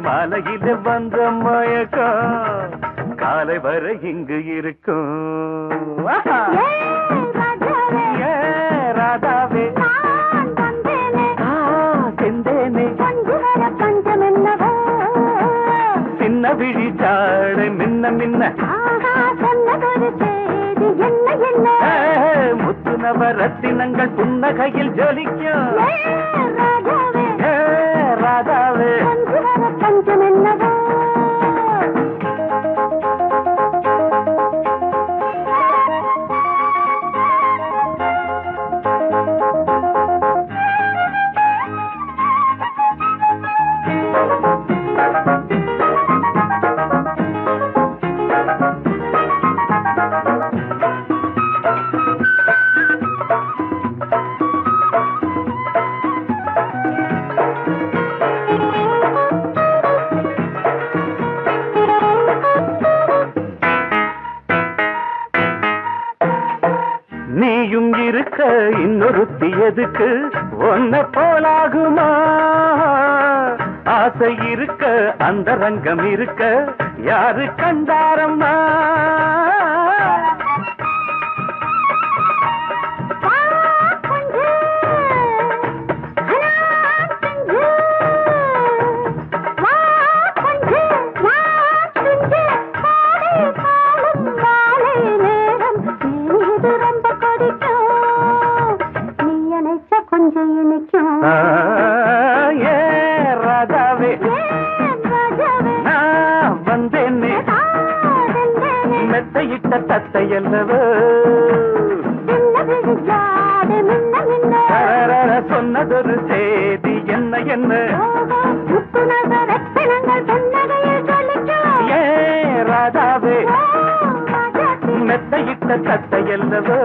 மலையில வந்த மயக்கம் காலை வரை இங்கு இருக்கும். ராதாவே செந்தேனே சின்ன விழி சாடு மின்ன மின்ன முத்து நவரத்தினங்கள் புன்னகையில் ஜொலிக்கும். ராதாவே பஞ்சம் என்னவோ நீயும் இருக்க இன்னொருத்தி எதுக்கு ஒன்ன போலாகுமா? ஆசை இருக்க அந்த ரங்கம் இருக்க யாரு கண்டாரம்மா? ராதாவே நான் வந்தேனே மெத்தையிட்ட தத்தை அல்லவோ சொன்னதொரு செய்தி என்ன என்ன ராதாவே மெத்தையிட்ட தத்தை அல்லவோ.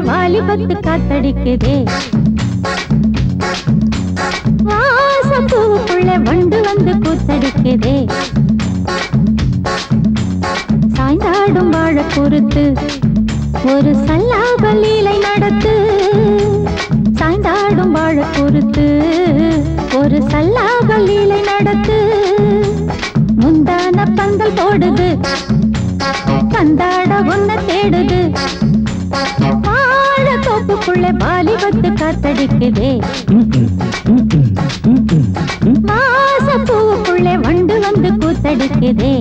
வாலிபத்து காத்தடிக்குதே வாசம் பூவுக்குள்ள வண்டு வந்து கூத்தடிக்குதே சாய்ந்தாடும் வாழ பொறுத்து ஒரு சல்லாப லீலை நடத்து சாய்ந்தாடும் வாழ பொறுத்து ஒரு சல்லாப லீலை நடத்து. முந்தான பந்தல் போடுது, பந்தாட உன்னை தேடுது. வாழ தோப்புக்குள்ளே வாலிபத்து காத்தடிக்குதே. வாசப்பூவுக்குள்ளே வண்டு வந்து கூத்தடிக்குதே.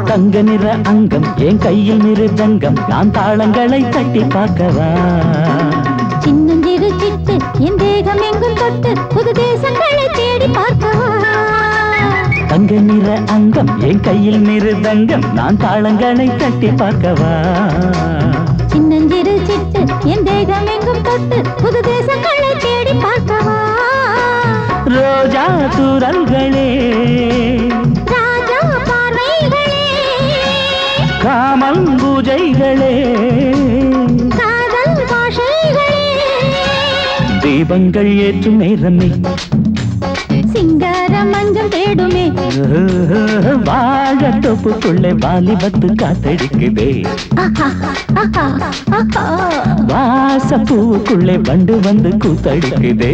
தங்க நிற அங்கம் என் கையில் மிருதங்கம், நான் தாளங்களை தட்டி பார்க்கவா. சின்னஞ்சிறு சிட்டு என் தேகம் எங்கும் தொட்டு புது தேசங்களை தேடி பார்க்கவா. தங்க நிற அங்கம் என் கையில் மிருதங்கம், நான் தாளங்களை தட்டி பார்க்கவா. சின்னஞ்சிறு சிட்டு என் தேகம் எங்கும் தொட்டு புது தேசங்களை தேடி பார்க்கவா. ரோஜா தூரல்களே, ராஜா பார்வைகளே, காமல் பூஜைகளே, காதல் பாஷைகளே, தீபங்கள் ஏற்றும் நேரமே, சிங்கார மஞ்சள் தேடுமே. வாழ தோப்புக்குள்ளே வாலிபத்து காத்தடிக்குதே. வாசப்பூவுக்குள்ளே வண்டு வந்து கூத்தடிக்குதே.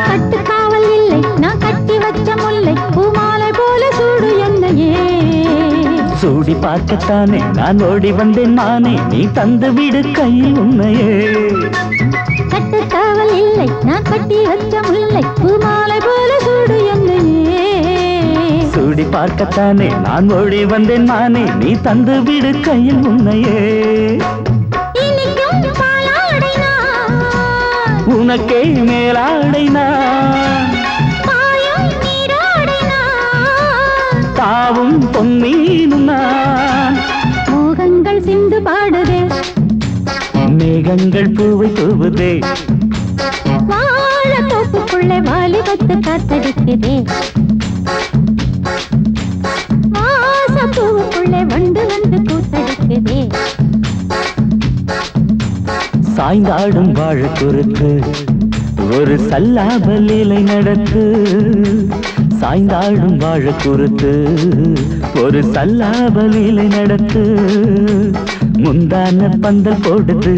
கட்டுக்காவல் இல்லை நான் கட்டி வச்ச முல்லை, பூமாலை போல சூடு என்னையே. சூடி பார்க்கத்தானே நான் ஓடி வந்தேன் நானே, நீ தந்து விடு கையில் உண்மையே. கட்டுக்காவல் இல்லை நான் கட்டி வச்ச முல்லை, பூமாலை போல சூடு என்னையே. சூடி பார்க்கத்தானே நான் ஓடி வந்தேன் நானே, நீ தந்து விடு கையில் உண்மையே. இனிக்கும் பாலாடை நான், உனக்கே மேலாடை நான், பாயும் நீராடை நான், தாவும் பொன்னீனும் நான். மோகங்கள் சிந்து பாடுதே, மேகங்கள் பூவை தூவுதே. வாழ தோப்புக்குள்ளே வாலிபத்து காத்தடிக்குதே. வாசப்பூவுக்குள்ளே வண்டு வந்து கூத்தடிக்குதே. சாய்ந்தாடும் வாழ குறுக்கு ஒரு சல்லாப லீலை நடத்து. சாய்ந்தாடும் வாழ குறுக்கு ஒரு சல்லாப லீலை நடத்து. முந்தான பந்தல் போடுது,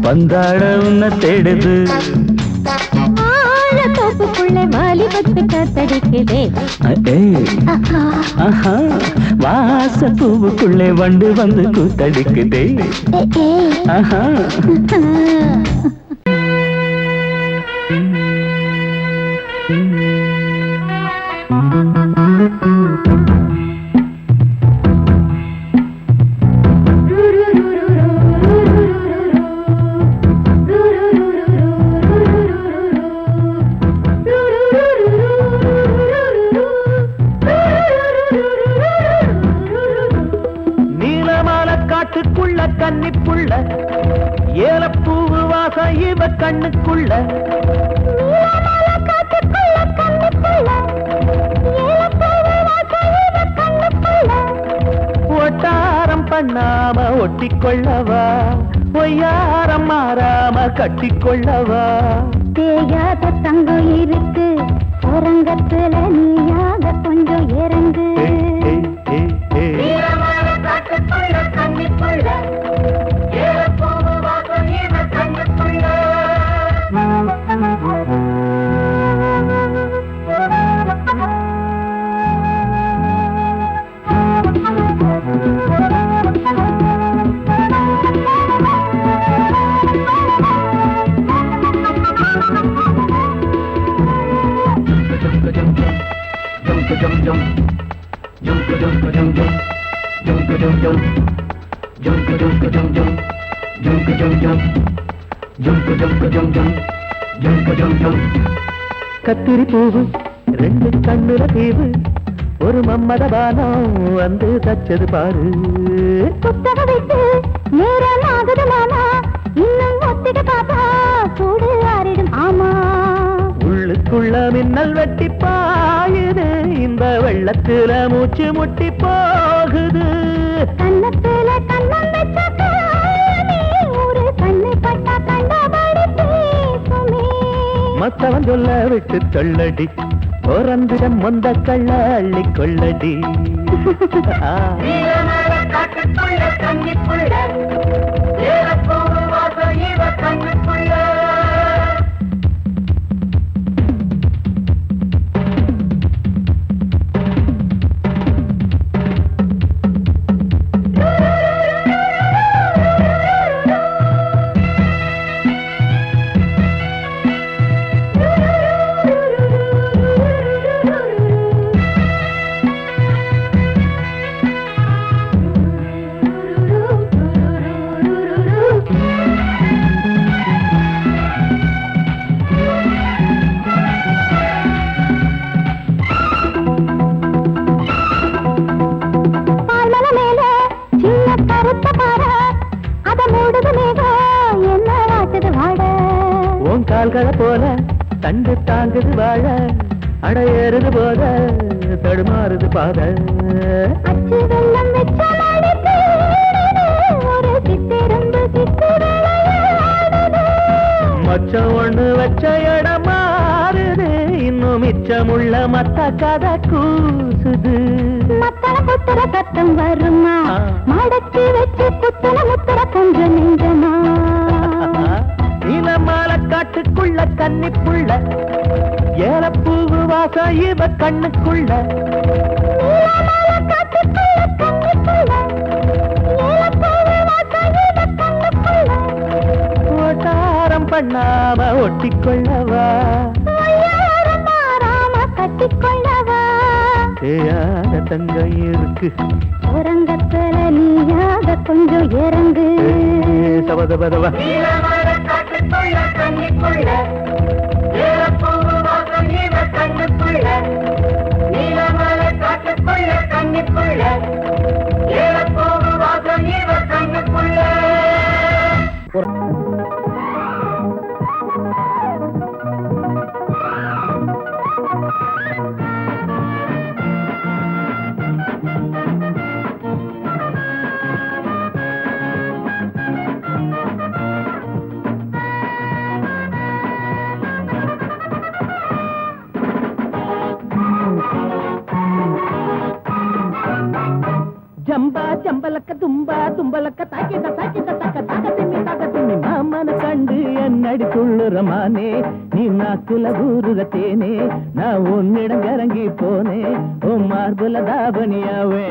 பந்தாட உன்னை தேடுது. வாழ தோப்புக்குள்ளே வாலிபத்து காத்தடிக்குதே. வாசப்பூவுக்குள்ளே வண்டு வந்து கூத்தடிக்குதே. ஆஹா. காட்டுக்குள்ள கன்னிப்புள்ள ஏலப்பூவு வாசம் இவ கண்ணுக்குள்ள. ஒட்டாரம் பண்ணாம ஒட்டிக்கொள்ளவா, பொய்யாரம் மாறாம கட்டிக்கொள்ளவா. தேயாத தங்கம் இருக்கு அரங்கத்துல, நீயாக கொஞ்சம் இறங்கு. கத்திரி பூவு ரெண்டு கண்ணுல தீவு ஒரு மம்மதபானம் வந்து தச்சது பாரு புத்தக விட்டு நேரம் ஆகுது மாமா இன்னும் ஒத்திக பாப்பா சூடு ஆறிடும் ஆமா உள்ளுக்குள்ள மின்னல் வெட்டி பாயுது இந்த வெள்ளத்துல மூச்சு முட்டி போகுது கண்ணத்துல கண்ணம் வச்சாக்க ஒரு கண்ணு பட்டா கண்டபடி பேசுமே மத்தவன் சொல்ல விட்டு தள்ளடி ஓரந்திடம் மொந்த கள்ள அள்ளி கொள்ளடி கால்களை போல தண்டு தாங்குது வாழ அடையேறுது போத தடுமாறுது பாத அச்சு வெள்ளம் வெச்ச ஒரு சித்திரம்பு மச்சம் ஒண்ணு வச்ச இடம் மாறுது இன்னும் மிச்சமுள்ள மத்த கதை கூசுது மத்தன புத்திர சத்தம் வருமா மடக்கி வச்சு புத்தன முத்திர கொஞ்சம் நெஞ்சமா நீலமால காட்டுக்குள்ள கன்னிப்புள்ள ஏலப்பூவு வாசம் இவ கண்ணுக்குள்ள ஓட்டாரம் பண்ணாம ஒட்டிக்கொள்ளவா கட்டிக்கொள்ளவா தேயாத தங்கம் இருக்கு உறங்கத்துல நீயாக கொஞ்சம் இறங்கு சபதபதவா ஜம்பா ஜம்பலக்க தும்பா தும்பலக்க தாக்கிட்ட தாக்கிட்ட தாக்க தாக்க திம்மி மாமன கண்டு என்னடி துள்ளுறமானே நீ நாக்குல ஊருக தேனே நான் உன்னிடம் இறங்கி போனே உன் மார்புல தாபனியாவே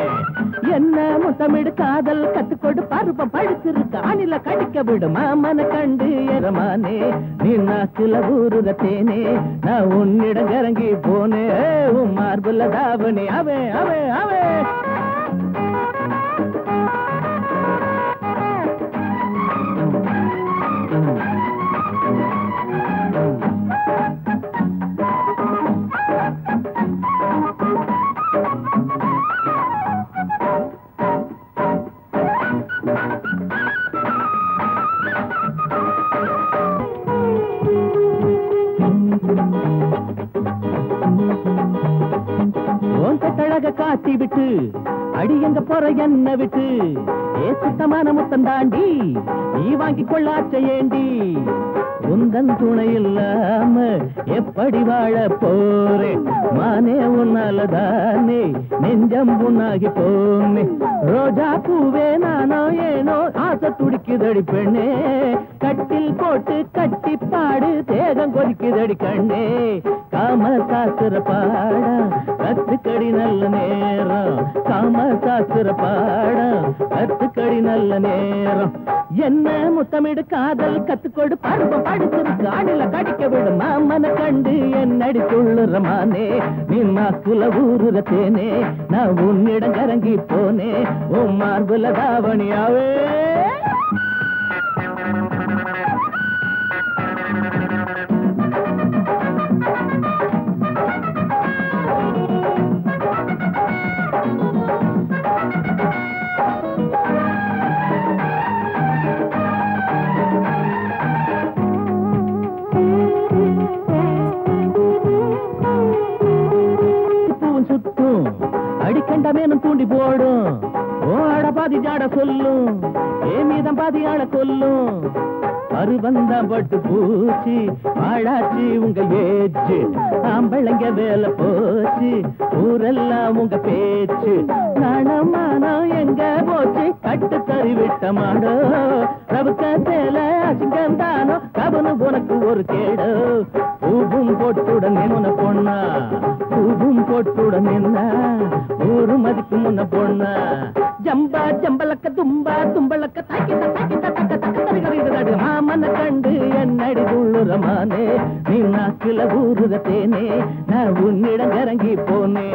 என்ன முத்தமிடு காதல் கத்துக்கொடு பருப்பம் படுத்திருக்க அணில கடிக்க விடு மாமன கண்டு எரமானே நீ நாக்குல ஊருக தேனே நான் உன்னிடம் இறங்கி போனே உன் மார்புல தாபனி அவே அவே அவே கட்டழக காட்டி விட்டு அடி எங்க போற என்ன விட்டு ஏ சுத்தமான முத்தம் தாண்டி நீ வாங்கி கொள்ளாச்ச ஏண்டி உந்தன் துணை இல்லாம எப்படி வாழ போறேன் மானே உன்னாலதானே நெஞ்சம் புண்ணாகி போனே ரோஜா பூவே நானோ ஏனோ ஆசை துடிக்குதடி பெண்ணே கட்டில் போட்டு கட்டி பாடு தேகம் கொதிக்குதடி கண்ணே காம சாஸ்திர பாடா கத்துக்கடி நல்ல நேரம் காம சாஸ்திர பாடா கத்துக்கடி வாங்கடி நல்ல நேரம் என்ன முத்தமிடு காதல் கத்துக்கொடு பருவம் படிச்சிருக்கு அணில கடிக்க விடு மாமன கண்டு என்னடி துள்ளுறமானே நீ நாக்குல ஊருற தேனே நான் உன்னிடம் கரங்கி போனே உன் மார்புல தாவணியாவே அடிக்கண்டமேனும் தூண்டி போடும் ஓட பாதி ஜாட சொல்லும் மீதம் பாதி ஆள கொல்லும் பருவந்தான் பட்டு பூச்சி ஆளாச்சி உங்க ஏச்சு ஆம்பளைங்க வேலை போச்சு ஊரெல்லாம் உங்க பேச்சு நாணமானம் எங்க போச்சு கட்டு தறி விட்ட மாடோ ரவுக்க சேல அசிங்கம் தானோ கவனு உனக்கு ஒரு கேடோ பூவும் போட்டுடன் முன்ன பொண்ணா பூவும் போட்டுடன் என்ன ஊரு மதிக்கு முன்ன பொண்ணா ஜம்பா ஜம்பலக்க தும்பா தும்பலக்க தாக்கிட்ட தாக்கிட்ட தக்க தக்க தருகிறது மாமன கண்டு என்னடி துள்ளுறமானே நீ நாக்குல ஊருத தேனே நான் உன்னிடம் இறங்கி போனே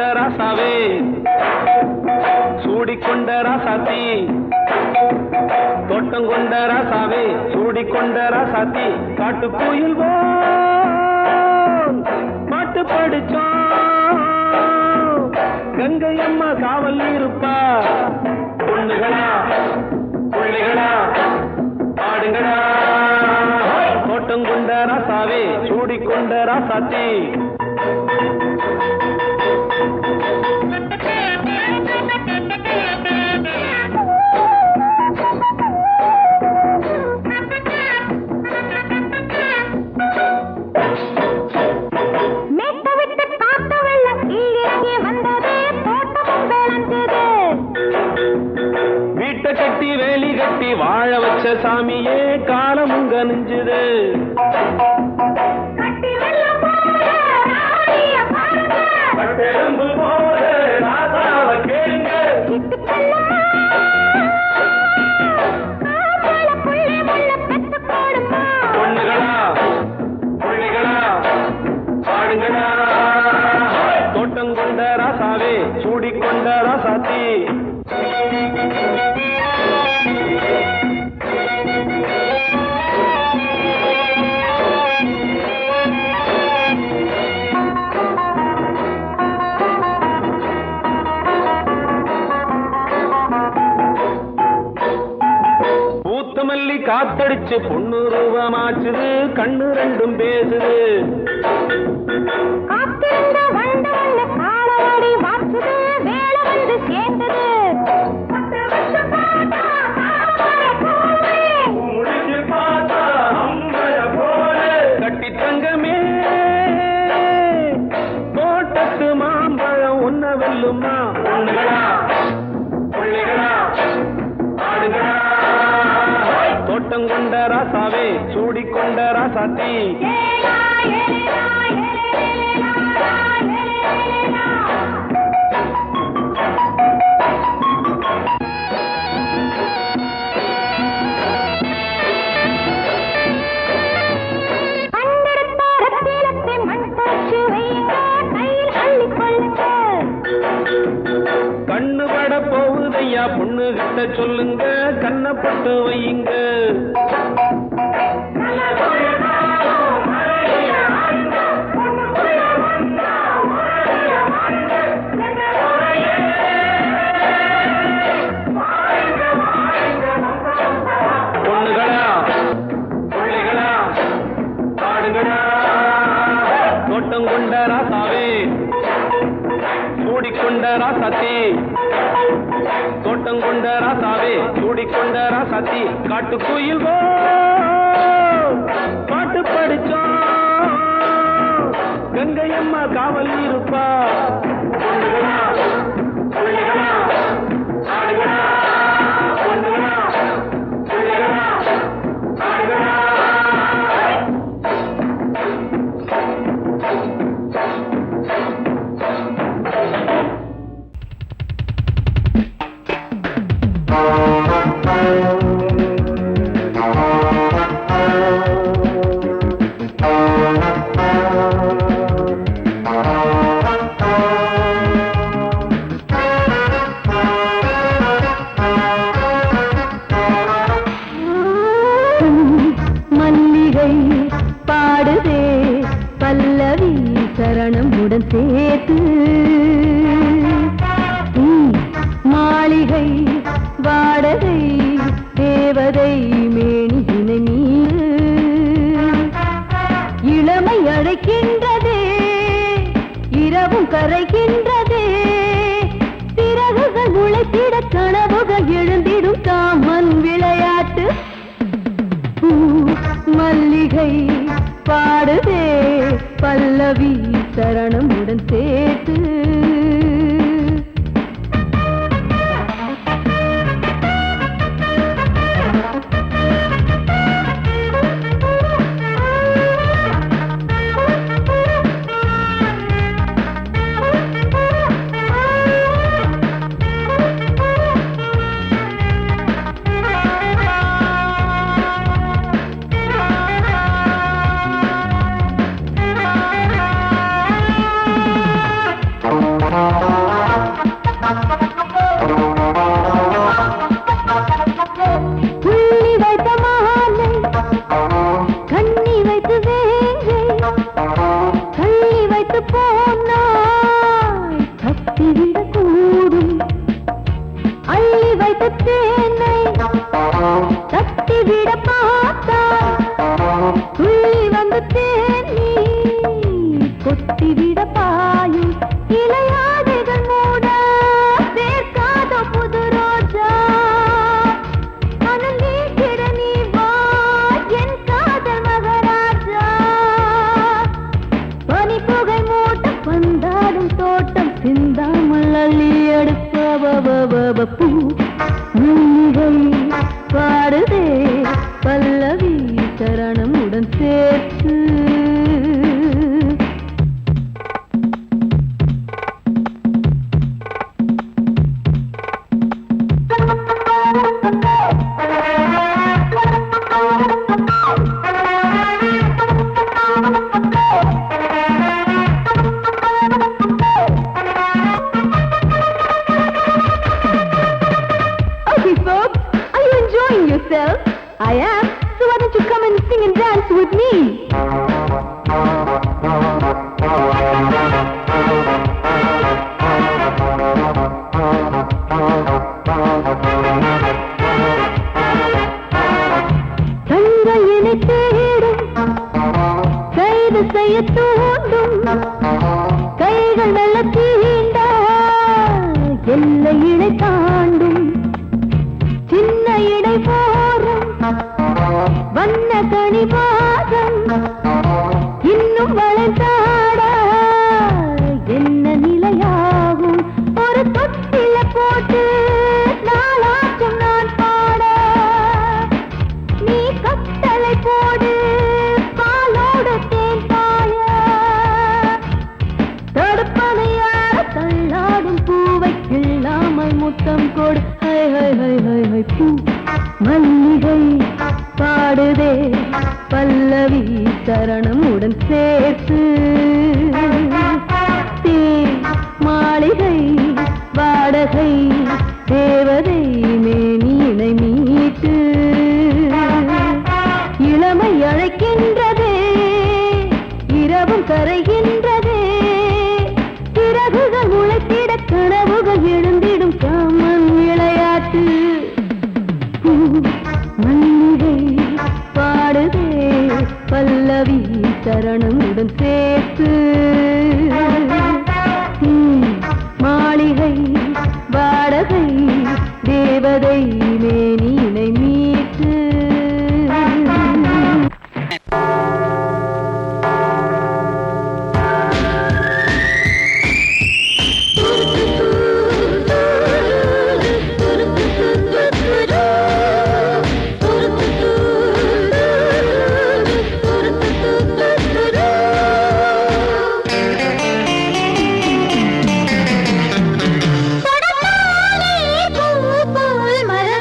கொண்ட ராசாவே சூடிக்கொண்ட ராசாத்தி தோட்டம் கொண்ட ராசாவே சூடிக்கொண்ட ராசாத்தி காட்டுக்குயில் பாட்டு படிச்சோம் கங்கை அம்மா காவல் இருப்பா பொண்ணுகளா பிள்ளைகளா ஆடுங்களா தோட்டம் கொண்ட ராசாவே சூடிக்கொண்ட ராசாத்தி வீட்டை கட்டி வேலி கட்டி வாழ வச்ச சாமியே காலமுங்க நெஞ்சுது பொண்ணுகளா பிள்ளைகளா ஆடுங்களா தோட்டம் கொண்ட ராசாவே சூடிக்கொண்ட ராசாத்தி பூத்தமல்லி காத்தடிச்சு பொண்ணு ரூபமாச்சுது கண்ணு ரெண்டும் பேசுது கட்டி தங்கமே தோட்டத்து மாம்பழம் ஒன்ன வெல்லுமா பொண்ணுகளா பிள்ளைகளா ஆடுகளா தோட்டம் கொண்ட ராசாவே சூடிக்கொண்ட ராசாத்தி கண்ணு பட போகுதையா பொண்ணு கிட்ட சொல்லுங்க கண்ணப்பட்டு வையுங்க பொண்ணுகளா பிள்ளைகளா ஆடுங்களா தோட்டம் கொண்ட ராசாவே சூடிக்கொண்ட ராசாத்தி தோட்டம் கொண்ட ராசாவே சூடிக்கொண்ட ராசாத்தி காட்டுக்குயில் பாட்டு படிச்சோம் கங்கை அம்மா காவல் இருப்பா பொண்ணுகளா பிள்ளைகளா ஆடுகளா பொண்ணுகளா பிள்ளைகளா ஆடுகளா மல்லிகை பாடுதே பல்லவி சரணமுடன் சேர்த்து மாளிகை வாடகை தேவதை மேனியினை மீது இளமை அழைக்கின்றதே இரவும் கரைகின்றதே சிறகுகள் முளைத்திட கனவுகள் எழுந்திடும் காமன் விளையாட்டு மல்லிகை பாடுதே பல்லவி சரணமுடன் சேர்த்து கொத்திவிட பாயும் இளையாடைகள் மூட வேர்க்காத புது ரோஜா அனல் நீக்கிட நீ வா என் காதல் மகராஜா பனி புகை மூட்டம் வந்தாடும் தோட்டம் சிந்தாமல் அள்ளி அடுப்ப பூ மல்லிகை பாடுதே பல்லவி சரணமுடன் சேர்த்து I am, so why don't you come and sing and dance with me? தங்கையினை தேடும் கைது செய்ய தூண்டும் கைகள் நல்ல தீண்டா எல்லை இடை தாண்டும் சின்ன இடை போரும் வண்ண கனிவாதம் இன்னும் வளைந்தாட என்ன நிலையாகும் ஒரு தொட்டில போட்டு நாளாச்சும் நான் பாட நீ கட்டளை போடு பாலோடு தேன் பாய தடுப்பனையார தள்ளாடும் பூவை இல்லாமல் முத்தம் கொடு high high high high high பூ மல்லிகை பாடுதே பல்லவி சரணமுடன் சேர்த்து மாளிகை வாடகை தேவதை மேனியினை மீட்டு இளமை அழைக்கின்றதே இரவும் கரைகின்றதே சிறகுகள் முளைத்திட கனவுகள் எழுந்திடும் காமன் விளையாட்டு மல்லிகை பாடுதே பல்லவி சரணமுடன் சேர்த்து மாளிகை வாடகை தேவதை மேனியினை மீட்டு மலர்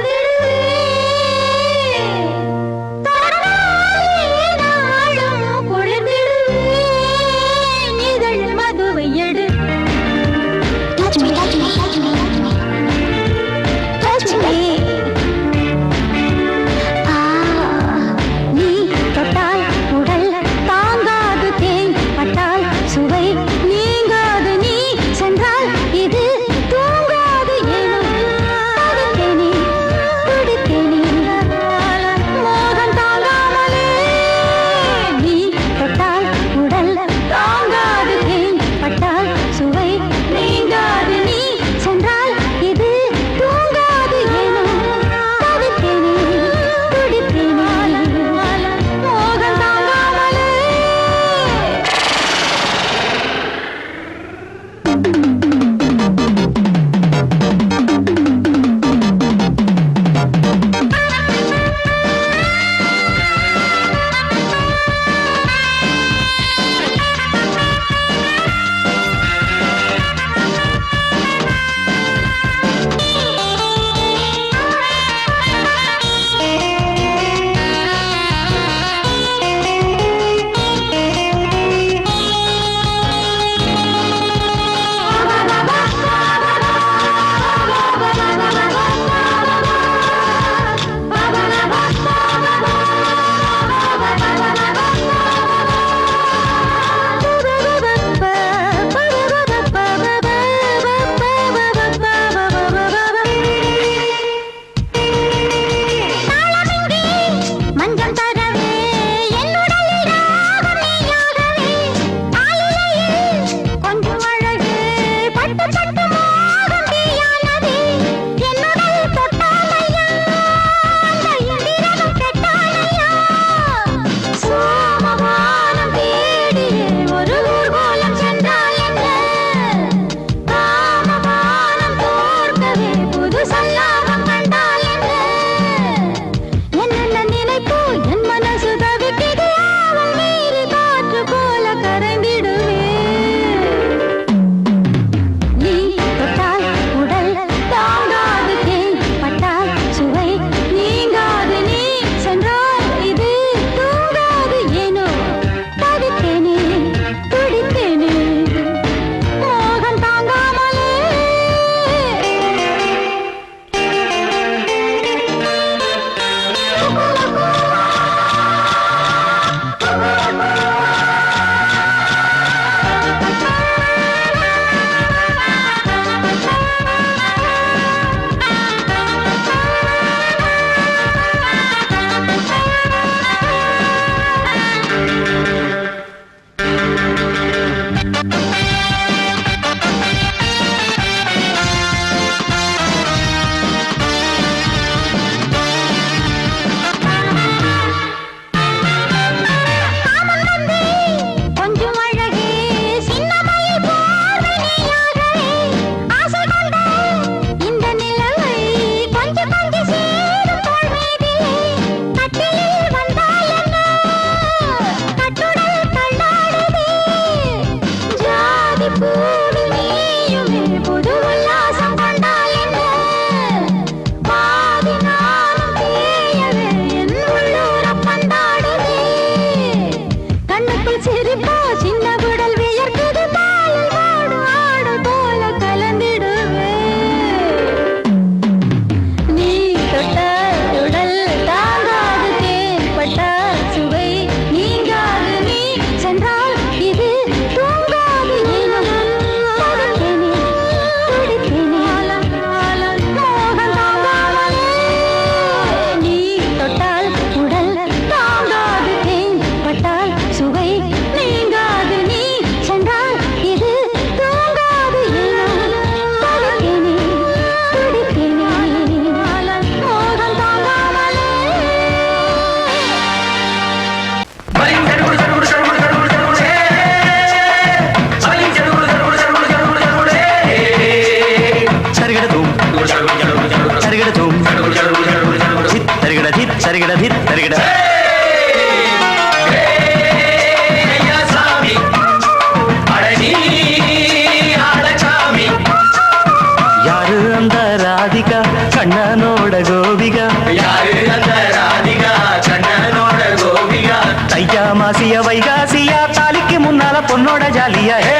பொண்ணோட ஜாலியா ஹே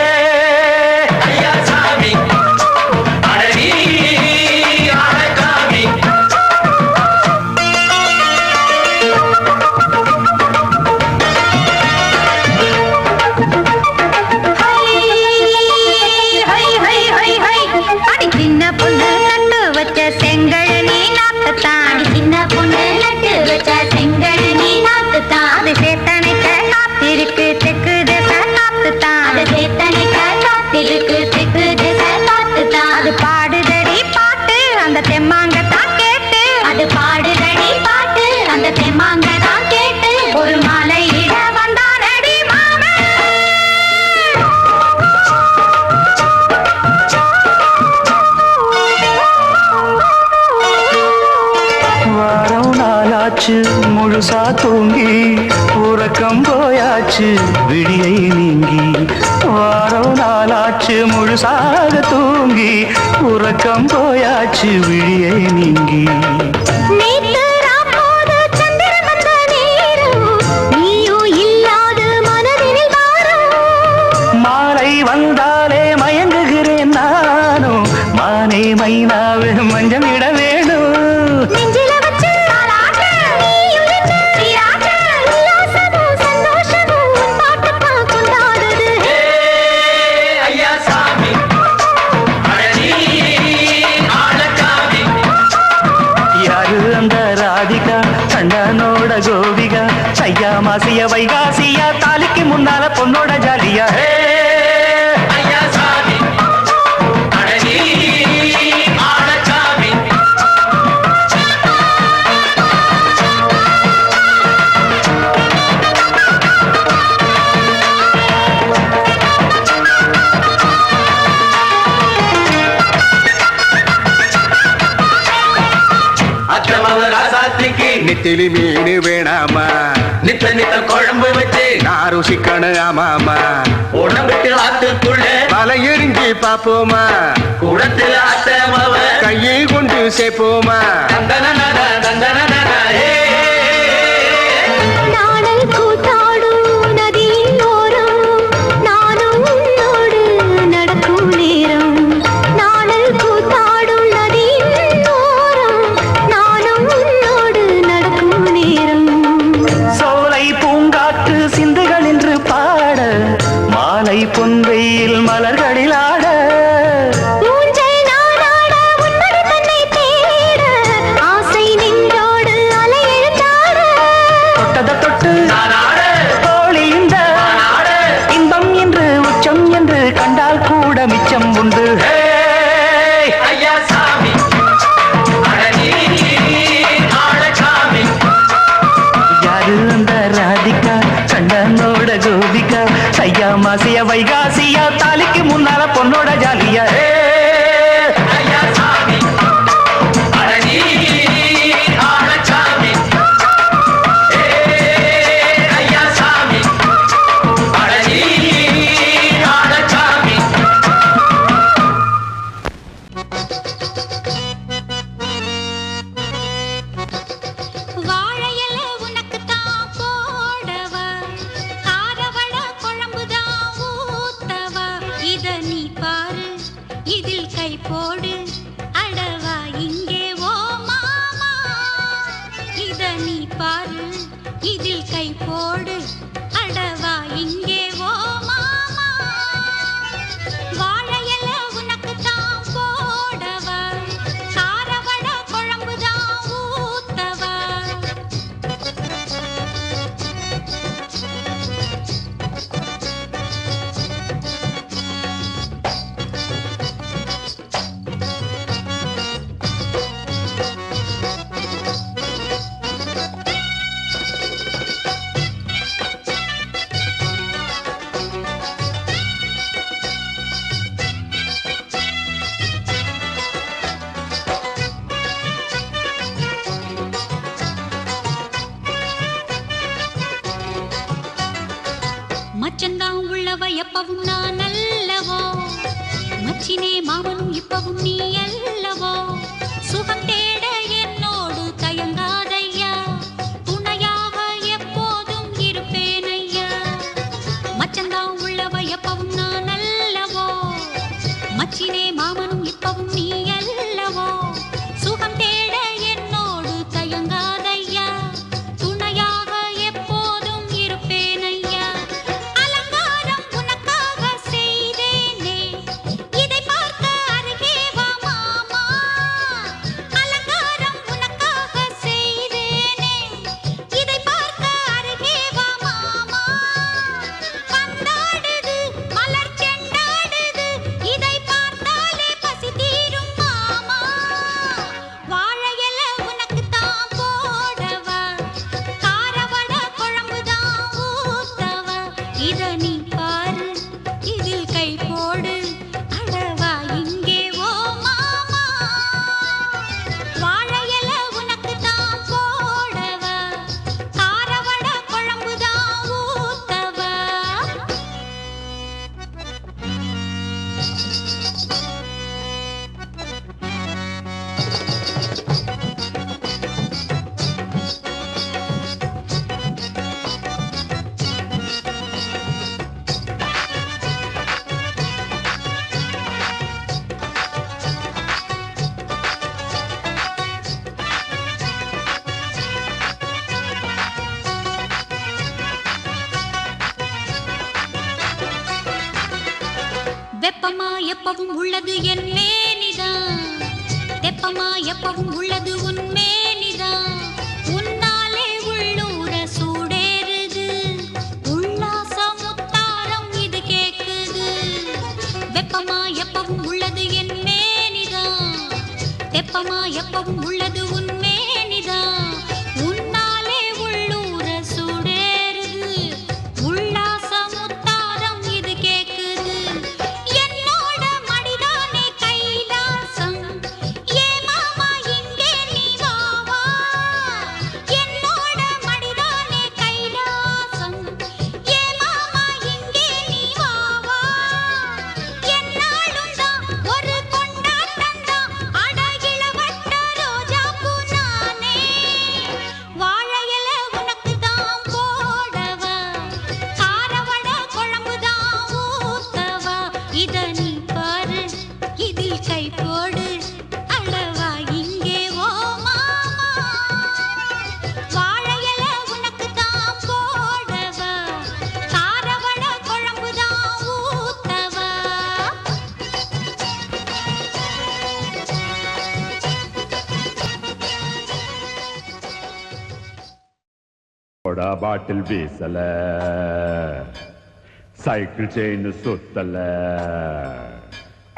ஐயா சாமி அடவி ஆடகாமி சின்ன பொண்ணு நட்டு வச்ச செங்கல் நீ நாத்துத்தான் சின்ன பொண்ணு நட்டு வச்ச செங்கல் நீ நாத்துத்தான் அது சேத்தனைக்க காத்திருக்கு தெற்கு திசை காத்துத்தான் அது சேத்தனைக்க காத்திருக்கு தெற்கு திசை காத்துத்தான் அது பாடுதடி பாட்டு அந்த தெம்மாங்கத்தான் கேட்டு அது பாடுதடி பாட்டு அந்த தெம்மாங்கத்தான் கேட்டு ஒரு மாலை இட வந்தானடி மாமே வாரம் நாளாச்சு முழுசா தூங்கி உறக்கம் போயாச்சு விடியை நீங்கி வாரம் நாளாச்சு முழுசாக தூங்கி உறக்கம் போயாச்சு விடியை நீங்கி நேத்து ராப்போது சந்திரன் வந்த நேரம் நீயும் இல்லாத மனதினில் வாரம் மாலை வந்தாலே மயங்குகிறேன் நானும் மானே மைனாவே மஞ்சமிட வேணும் நெஞ்சில வச்சு தாலாட்டு நீயும் நின்று நீராட்டு உல்லாசமும் சந்தோஷமும் உன் பாட்டுத்தான் கொண்டாடுது ஐயா சாமி அடவி ஆடகாமி யாரு அந்த ராதிகா கண்டனோட கோபிகா ஐயா மாசிய வைகாசியா தாலிக்கு முன்னால பொண்ணோட ஜாலியா ஹே ஐயா சாமி அடவி ஆடகாமி அத்தமவ ராசாத்திக்கு நெத்திலி மீன் வேணாமா நித்த நித்த குழம்பு வச்சு நான் ருசிக்கணும் ஆமாமா உடம்புக்கு ஆத்துக்குள்ள பல எரிஞ்சு பாப்போமா குடத்துல அத்தமவ கையை கொண்டு சேர்ப்போமா தந்தன தந்தன நாடல் கூத்தாடும் நதியின் ஓரம் நானும் உன்னோடு நடக்கும் நேரம் நாடல் கூத்தாடும் நதியின் ஓரம் நானும் உன்னோடு நடக்கும் நேரம் சோலை பூங்காற்று சிந்துகள் என்று பாட மாலை பொன்வெயில் மலர்களில் ஆட ஊஞ்சல் நாடாட உன்மடி தன்னை தேட ஆசை நின்றோடு அலை எழுந்தாட தொட்டத தொட்டு நானாட தோழி இந்த நானாட இன்பம் என்று உச்சம் என்று கண்டால் கூட மிச்சம் உண்டு ஹே ஐயா சாமி அடவி ஆடகாமி யாரு அந்த ராதிகா கண்டனோட கோபிகா ஐயா மாசிய வைகாசியா தாலிக்கு முன்னால பொண்ணோட ஜாலியா ஹே ஐயா சாமி அடவி ஆடகாமி ஐயா சாமி அடவி ஆடகாமி வாழையில உனக்குத்தான் போடவா காரவட குழம்புதான் ஊத்தவா இத நீ பாரு இதில் கை போடு அடவா இங்கே ஓ மாமா இத நீ பாரு இதில் கை போடு அடவா இங்கே ஓ மாமா வாழையில உனக்குத்தான் போடவா காரவட குழம்புதான் ஊத்தவா மச்சந்தான் உள்ளவ எப்பவும் நான் அல்லவோ மச்சினே மாமனும் இப்பவும் நீ அல்லவோ சுகம் தேட என்னோடு தயங்காதையா துணையாக எப்போதும் இருப்பேனையா மச்சந்தான் உள்ளவ வெப்பமா எப்பவும் உள்ளது என் மேனிதான், வெப்பமா எப்பவும் உள்ளது உன் மேனிதான். உன்னாலே உள்ளூர சூடேறுது, உல்லாச முத்தாரம் இது கேக்குது. வெப்பமா எப்பவும் உள்ளது என் மேனிதான், வெப்பமா எப்பவும் உள்ளது உன் மேனிதான். உன்னாலே உள்ளூர சூடேறுது, உல்லாச முத்தாரம் இது கேக்குது. என்னோட மடிதானே கைலாசம், ஏ மாமா இங்கே நீ வா வா. என்னோட மடிதானே கைலாசம், ஏ மாமா இங்கே நீ வா வா. என்னாலும் தான் ஒரு கொண்டாட்டம் தான், அட இளவட்ட ரோஜா பூ நானே. வாழையில உனக்கு தான் போடவா, காரவட குழம்பு தான் ஊத்தவா. இத நீ பாரு, இதில் கை போடு, அழவா இங்கே ஓ மாமா. வாழையில உனக்கு தான் போடவா, காரவட குழம்பு தான் ஊத்தவா. கொடா பாட்டில் வீசல, சைக்கிள் செயின் சுத்தல,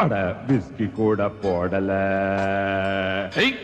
அட விஸ்கி கூட போடல. ஏய்,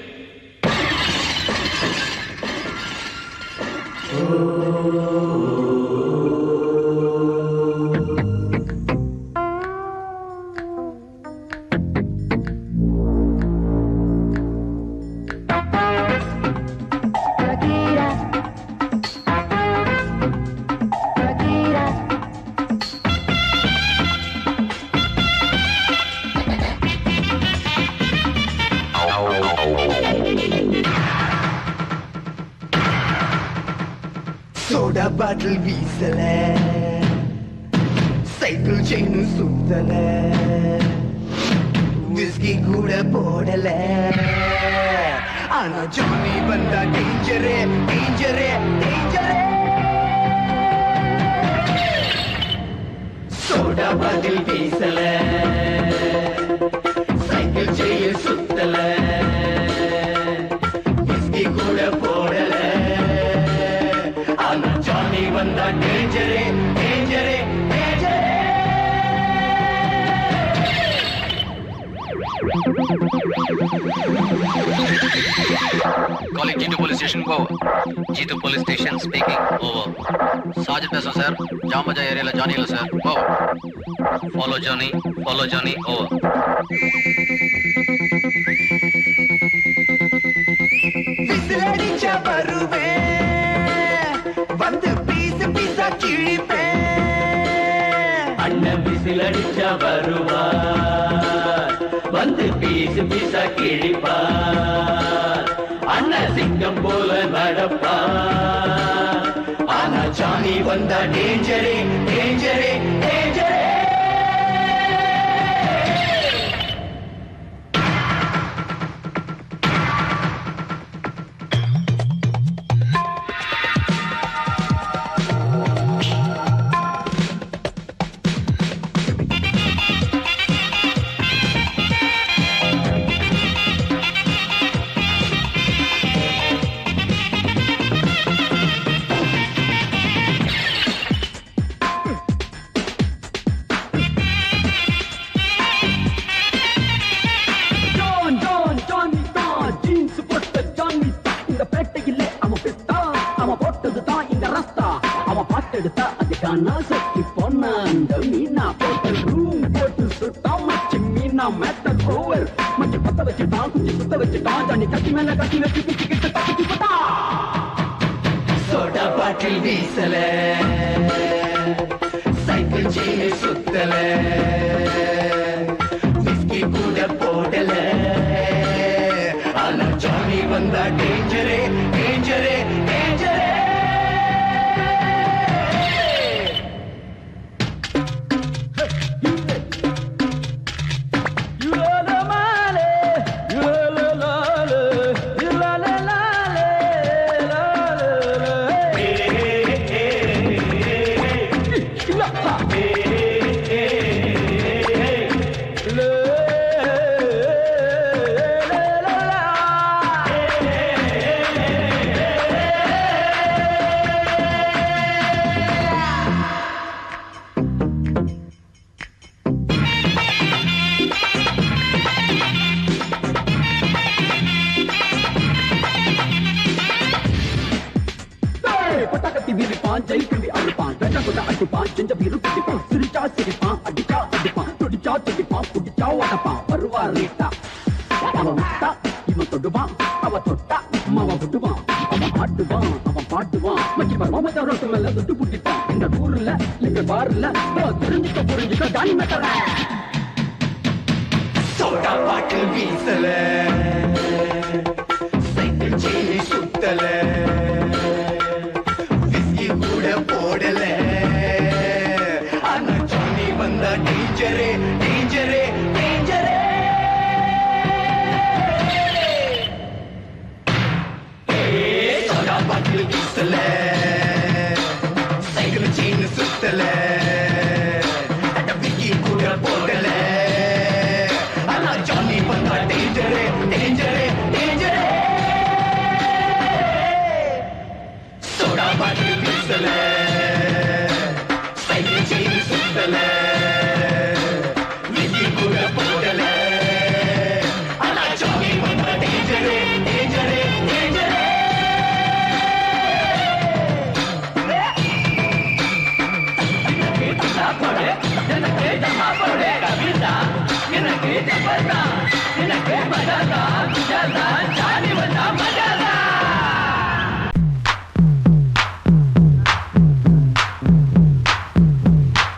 சோடா பாட்டில் வீசல, சைக்கிள் செயின் சுத்தல, விஸ்கி கூட போடல. ஆனா ஜானி வந்தா டேஞ்சரே டேஞ்சரே டேஞ்சரே. சோடா பாட்டில் வீசல, சைக்கிள் செயின் சுத்தல, விஸ்கி கூட போடல. ஆனா ஜானி வந்தா டேஞ்சரே டேஞ்சரே டேஞ்சரே. Calling G2 police station, over. G2 police station speaking, over. Sergeant Peso sir, Jamaja area la Johnny la sir, over. Follow Johnny, over. விசிலடிச்சா வருவேன், வந்து பீச பீசா கிழிப்பேன். அண்ணன் விசிலடிச்சா வருவார், வந்து பீச பீசா கிழிப்பார். அண்ணன் சிங்கம் போல நடப்பார். ஆனா ஜானி வந்தா டேஞ்சரே டேஞ்சரே டேஞ்சரே. சோடா பாட்டில் வீசல, சைக்கிள் செயின் சுத்தல, விஸ்கி கூட போடல. ஆனா ஜானி வந்தா டேஞ்சரே டேஞ்சரே டேஞ்சரே. குடிப்பான் செஞ்ச வீரு குடிப்பான் சிரிச்சா சிரிப்பான் அடிச்சா அடிப்பான் துடிச்சா துடிப்பான் குடிச்சா உடப்பான் வருவா ரீட்டா அவன் விட்டா இவன் தொடுவான் அவன் தொட்டா அவன் விட்டுவான் அவன் ஆட்டுவான் அவன் பாட்டுவான் மக்கிவான் மமதாரோட்டு மேல தொட்டு புட்டிப்பான் இந்த ஊர்ல எங்க பாருல தெரிஞ்சுக்க புரிஞ்சுக்க ஜானி மெட்டல சோடா பாட்டில் வீசல சைக்கிள் செயினை சுத்தல விஸ்கி கூட போடல ஆனா ஜானி வந்தா டேஞ்சரே டேஞ்சரே டேஞ்சரே சோடா பாட்டில் வீசல சைக்கிள் செயின் சுத்தல விஸ்கி கூட போடல ஆனா ஜானி வந்தா டேஞ்சரே டேஞ்சரே டேஞ்சரே சோடா பாட்டில் வீசல சைக்கிள் செயின் சுத்தல விஸ்கி கூட போடல ஆனா ஜானி வந்தா டேஞ்சரே டேஞ்சரே டேஞ்சரே எனக்கு தம்மா போடு கவிதா எனக்கு தப்பதா எனக்கு மஜாதா குஜாதா ஜானி வந்தா மஜாதா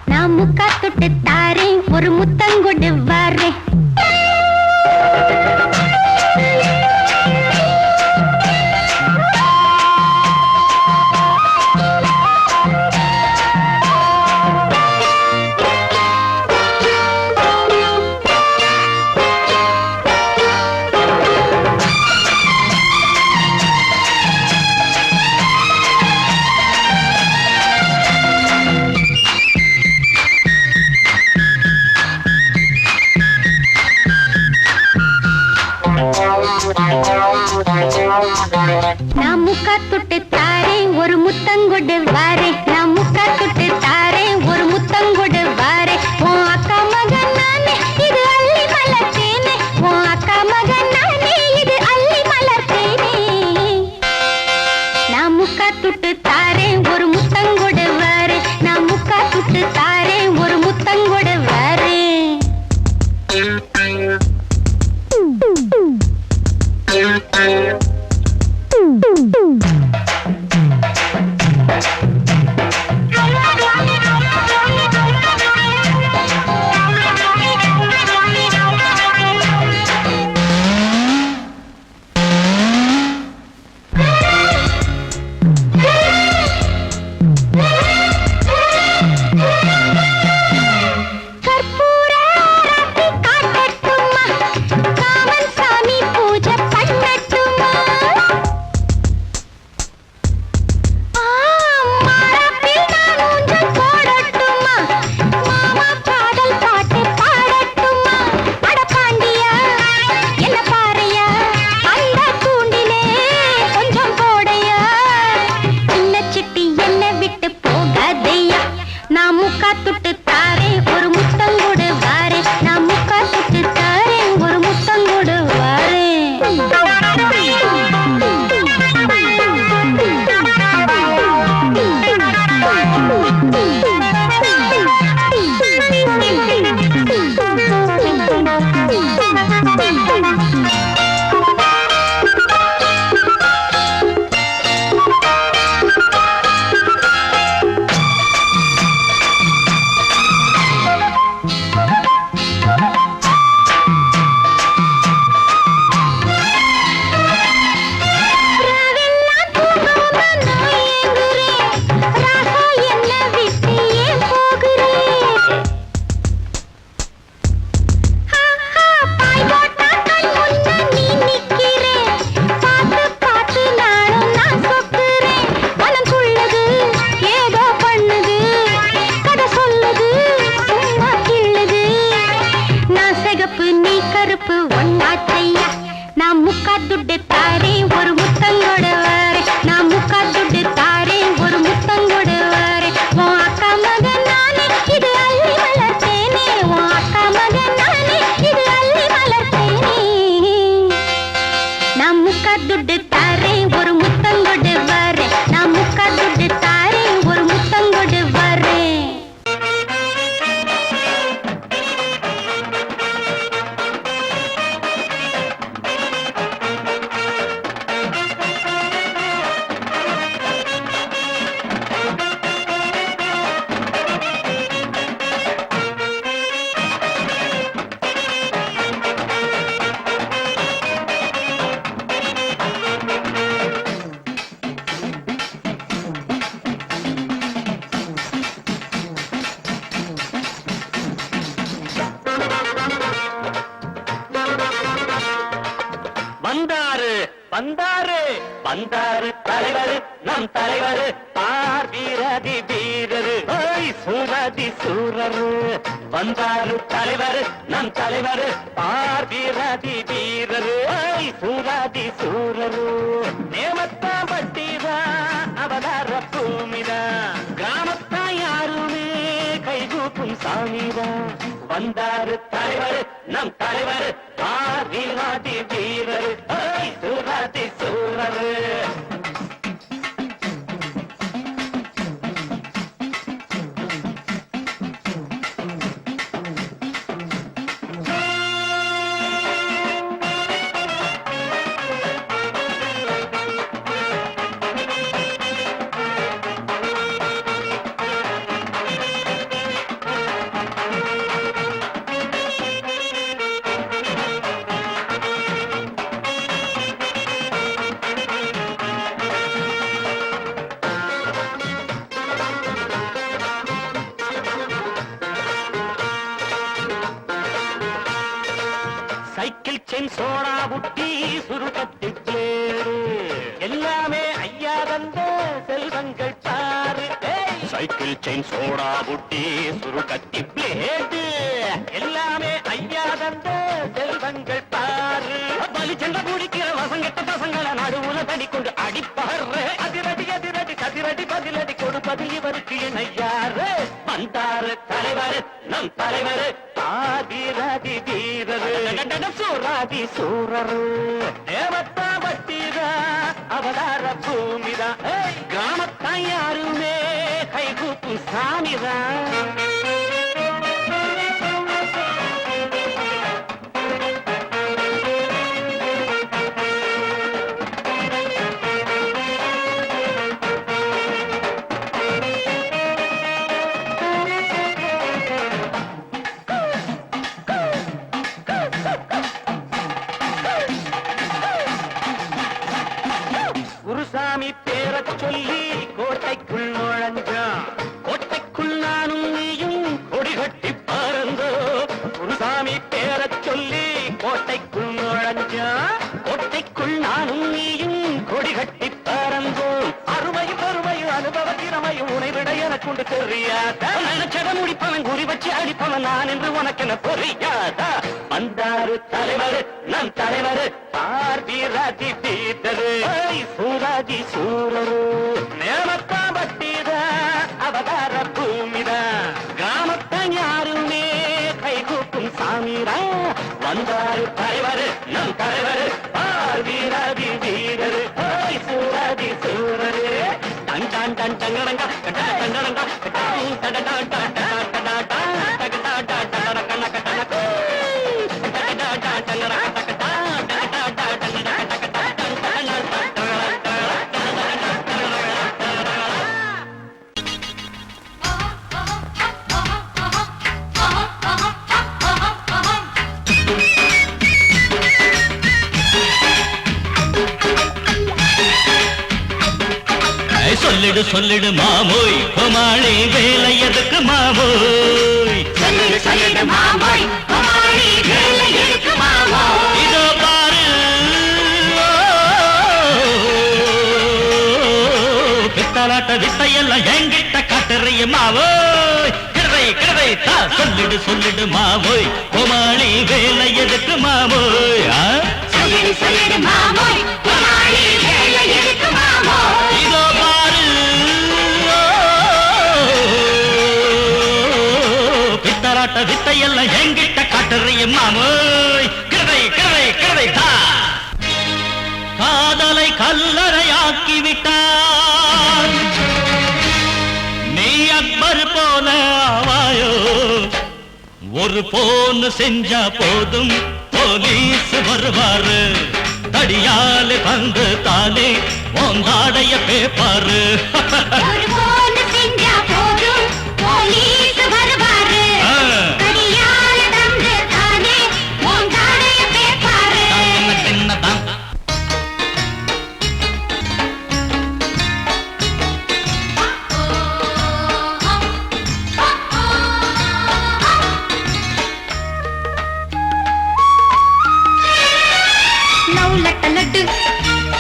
நான் முக்கா தொட்டு தாரேன் ஒரு முத்தங்கொடு வாரேன் வந்தாரு வந்தாரு தலைவர் நம் தலைவர் பார் வீரதி வீரரு சூரதி சூரரு வந்தாரு தலைவர் நம் தலைவர் பார் வீரதி வீரரு சூரதி சூரரு நேமத்தா பட்டிதா அவதார பூமிதா கிராமத்தா யாருமே கைகூப்பும் சாமிதா வந்தாரு தலைவர் நம் தலைவர் பார் வீரதி வீரரு சூரதி சூரரு சைக்கிள் செயின் சோடா புட்டி சுருக்கத்தி பிளேடு எல்லாமே ஐயா தந்த செல்வங்கள் பாரு சைக்கிள் செயின் சோடா புட்டி சுருக்கத்தி பிளேடு எல்லாமே ஐயா தந்த செல்வங்கள் பாரு பலி சண்டை குடிக்கிற வசங்கட்ட பசங்களை நடுவுல தடி கொண்டு அடிப்பாரு அதிரடி அதிரடி கதிரடி பதிலடி கொடுப்பதில் இவருக்கு என்ன யாரு வந்தாரு தலைவர் நம் தலைவர் ஆதிரதி வீரரு சூராதி சூரரு தேவத்தா பட்டிதா அவதார பூமிதா கிராமத்தா யாருமே கைகூப்பு சாமிதா குருசாமி பேரச் சொல்லி கோட்டைக்குள் நுழைஞ்சான் கோட்டைக்குள் நானும் நீயும் கொடி கட்டி பறந்தோ குருசாமி பேரச் சொல்லி கோட்டைக்குள் நுழைஞ்சான் கோட்டைக்குள் நானும் நீயும் கொடி கட்டி பறந்தோம் அருமையும் பெருமையும் அனுபவ திறமையும் உனை விட எனக்குண்டு தெரியாதா நினைச்சத முடிப்பவன் குறி வச்சு அடிப்பவன் நான் என்று உனக்கென புரியாதா வந்தாரு தலைவர் நம் தலைவர் பார் வீரதி வீரரு சூராதி சூரரு நேமத்தா பட்டிதா அவதார பூமிதா கிராமத்தா யாருமே கைகூப்பும் சாமிரா வந்தாரு தலைவர் நம் தலைவர் பார் வீரதி வீரரு சூராதி சூரரு டன் டன் டன் டங்கடங்கா டங்கடங்கா டடடா டடடா டடடா டகடா டடடா கண்ண சொல்லிடு சொல்லிடு மாமோய் கோமாளி வேலை எதுக்கு மாமோய் சொல்லிடு சொல்லிடு மாமோய் கோமாளி வேலை எதுக்கு மாமோய் இதோ பாரு பித்தலாட்ட வித்தையெல்லாம் என்கிட்ட காட்டுறிய மாவோய் கிடவை கிடவை தா சொல்லிடு சொல்லிடு மாமோய் கோமாளி வேலை எதுக்கு மாமோய் சொல்லிடு சொல்லிடு மாமோய் கோமாளி வேலை எதுக்கு மாமோய் இதோ பாரு பித்தலாட்ட வித்தையெல்லாம் என்கிட்ட காட்டுறிய மாமோய் கிடவை கிடவை கிடவை தா காதலை கல்லறையாக்கி விட்டார் நீ அக்பர் போல ஆவாயோ ஒரு போன் செஞ்சா போதும் போலீஸ் வருவாரு தடியாலே வந்து தானே உங்காடைய பேப்பாரு लड्डू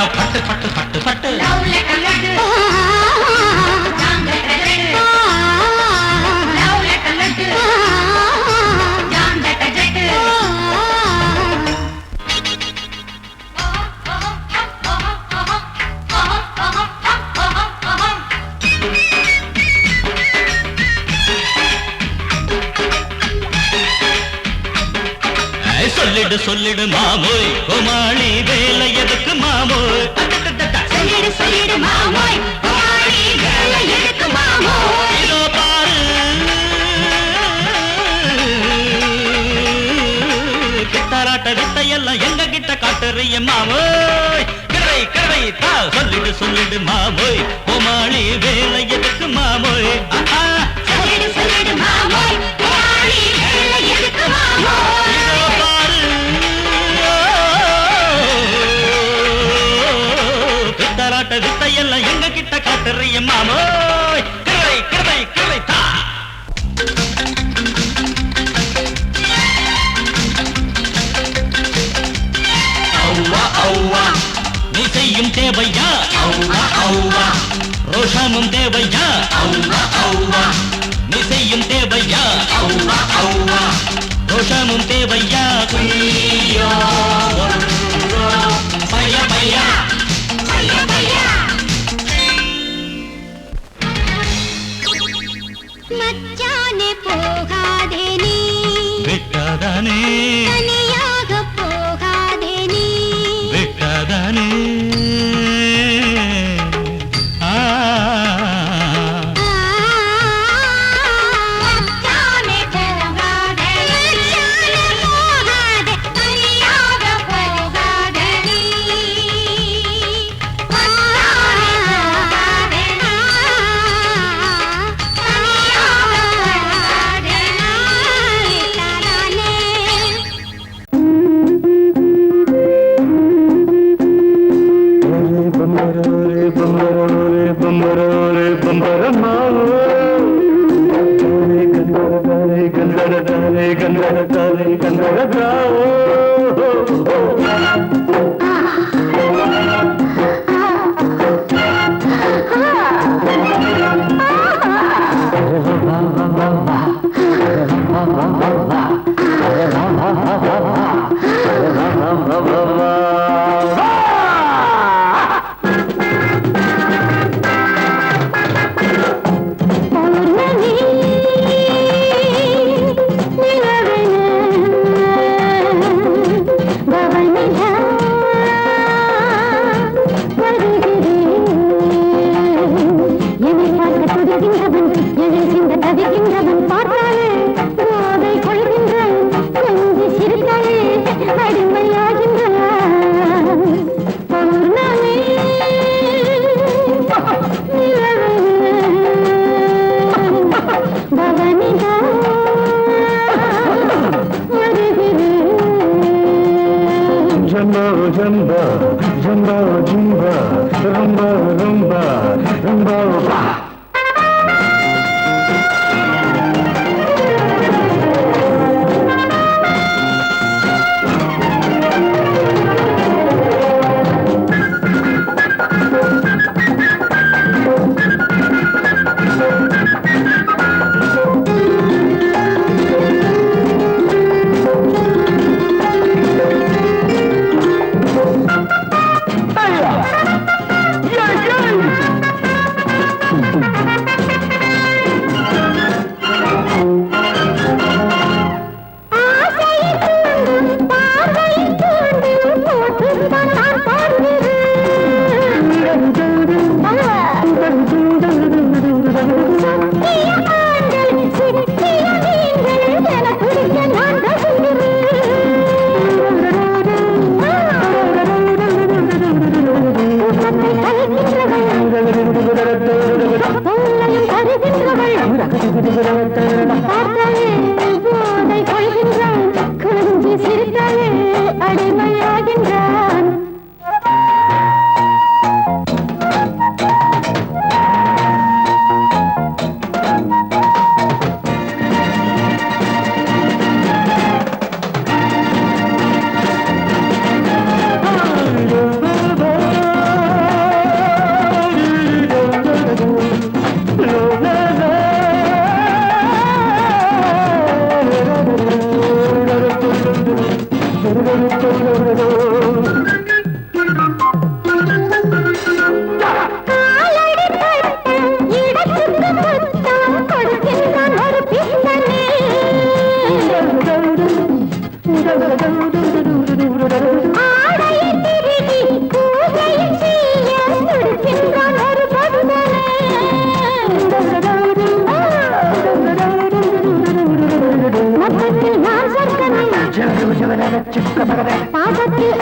பட்டு பட்டு பட்டு பட்டு சொல்லிடு சொல்லிடு மாமோய் கோமாளி வேலை எதுக்கு மாமோய் சொல்லிடு சொல்லிடு மாமோய் கோமாளி வேலை எதுக்கு மாமோய் இதோ பாரு கிட்டாராட்ட வித்தையெல்லாம் எங்க கிட்ட காட்டுறிய மாமோய் கரை கரை தா சொல்லிடு சொல்லிடு மாமோய் கோமாளி வேலை எதுக்கு மாமோய் சொல்லிடு சொல்லிடு மாமோய் கோமாளி வேலை எதுக்கு மாமோய் வித்தையெல்லாம் எங்க கிட்ட காட்டுறிய மாமோய் கிரை கிரை கிரை தா அவ்வா அவ்வா நீ செய்யும் தேவையா அவ்வா அவ்வா ரோஷமும் தேவையா அவ்வா அவ்வா நீ செய்யும் தேவையா அவ்வா அவ்வா ரோஷமும் தேவையா பையா பையா மச்சானே போகாதே நீ விட்டாதானே தனியாக போகாதே நீ விட்டாதானே மச்சானே போகாதே மச்சானே போகாதே தனியாக போகாதே நீ மச்சானே போகாதே பாதத்தில்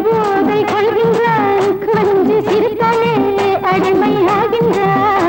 போதை கொள்கின்றான் கொஞ்சி சிரித்தானே அடிமையாகின்றான்